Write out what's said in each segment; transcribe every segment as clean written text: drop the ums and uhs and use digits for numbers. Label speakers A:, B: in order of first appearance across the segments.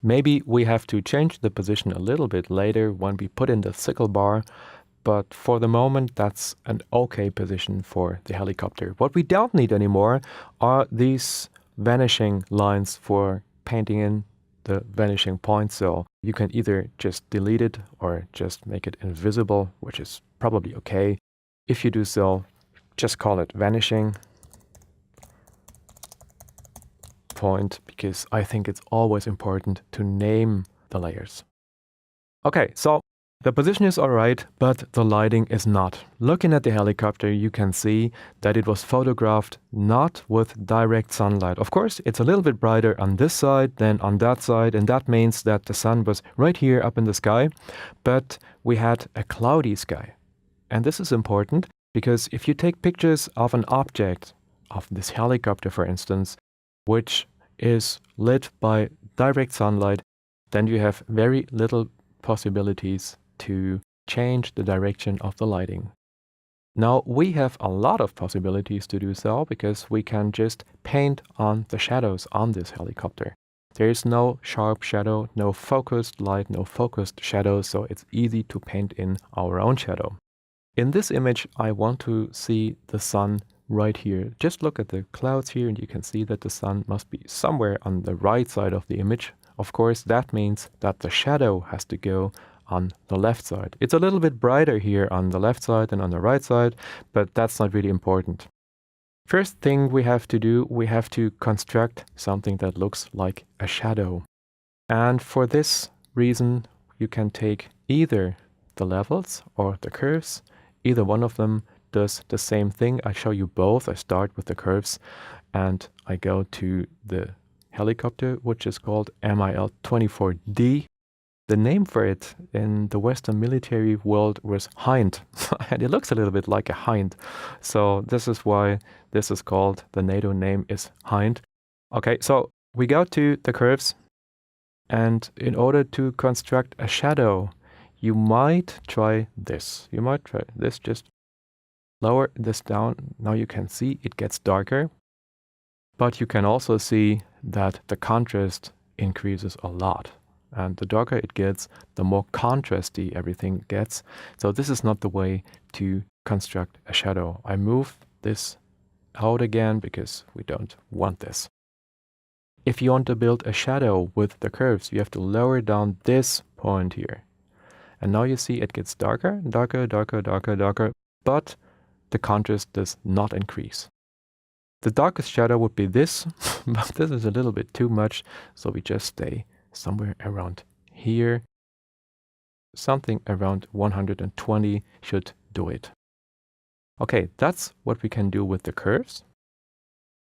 A: Maybe we have to change the position a little bit later when we put in the sickle bar, but for the moment that's an okay position for the helicopter. What we don't need anymore are these vanishing lines for painting in the vanishing point. So you can either just delete it or just make it invisible, which is probably okay. If you do so, just call it vanishing point, because I think it's always important to name the layers. Okay, so the position is alright, but the lighting is not. Looking at the helicopter, you can see that it was photographed not with direct sunlight. Of course, it's a little bit brighter on this side than on that side, and that means that the sun was right here up in the sky, but we had a cloudy sky. And this is important because if you take pictures of an object, of this helicopter for instance, which is lit by direct sunlight, then you have very little possibilities to change the direction of the lighting. Now we have a lot of possibilities to do so because we can just paint on the shadows on this helicopter. There is no sharp shadow, no focused light, no focused shadow, so it's easy to paint in our own shadow. In this image, I want to see the sun right here. Just look at the clouds here and you can see that the sun must be somewhere on the right side of the image. Of course, that means that the shadow has to go on the left side. It's a little bit brighter here on the left side than on the right side, but that's not really important. First thing we have to do, we have to construct something that looks like a shadow. And for this reason, you can take either the levels or the curves. Either one of them does the same thing. I show you both. I start with the curves and I go to the helicopter, which is called MIL-24D. The name for it in the Western military world was Hind, and it looks a little bit like a hind. So this is why this is called, the NATO name is Hind. Okay, so we go to the curves, and in order to construct a shadow, you might try this. You might try this, just lower this down. Now you can see it gets darker, but you can also see that the contrast increases a lot. And the darker it gets, the more contrasty everything gets. So this is not the way to construct a shadow. I move this out again because we don't want this. If you want to build a shadow with the curves, you have to lower down this point here. And now you see it gets darker, darker, darker, darker, darker, but the contrast does not increase. The darkest shadow would be this, but this is a little bit too much, so we just stay somewhere around here. Something around 120 should do it. Okay, that's what we can do with the curves.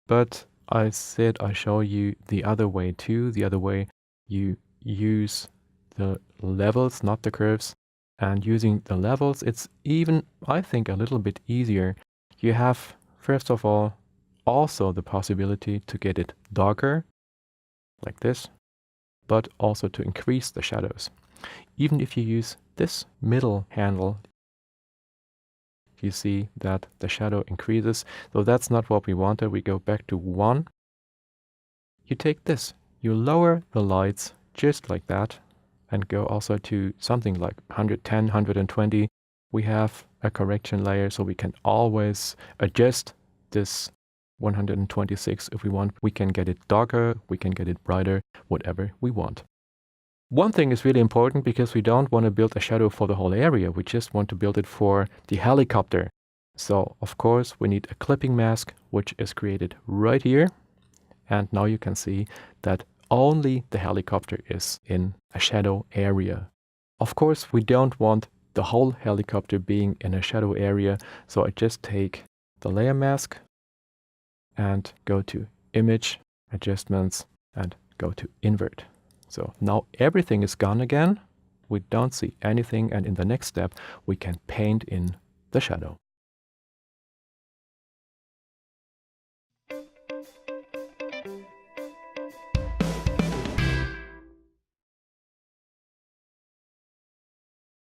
A: But I said I show you the other way too. The other way, you use the levels, not the curves. And using the levels, it's even, I think, a little bit easier. You have, first of all, also the possibility to get it darker, like this, but also to increase the shadows. Even if you use this middle handle, you see that the shadow increases. So that's not what we wanted. We go back to 1. You take this, you lower the lights just like that, and go also to something like 110, 120. We have a correction layer, so we can always adjust this 126 if we want. We can get it darker, we can get it brighter, whatever we want. One thing is really important because we don't want to build a shadow for the whole area. We just want to build it for the helicopter. So of course we need a clipping mask, which is created right here. And now you can see that only the helicopter is in a shadow area. Of course, we don't want the whole helicopter being in a shadow area. So I just take the layer mask and go to Image, Adjustments, and go to Invert. So now everything is gone again. We don't see anything, and in the next step, we can paint in the shadow.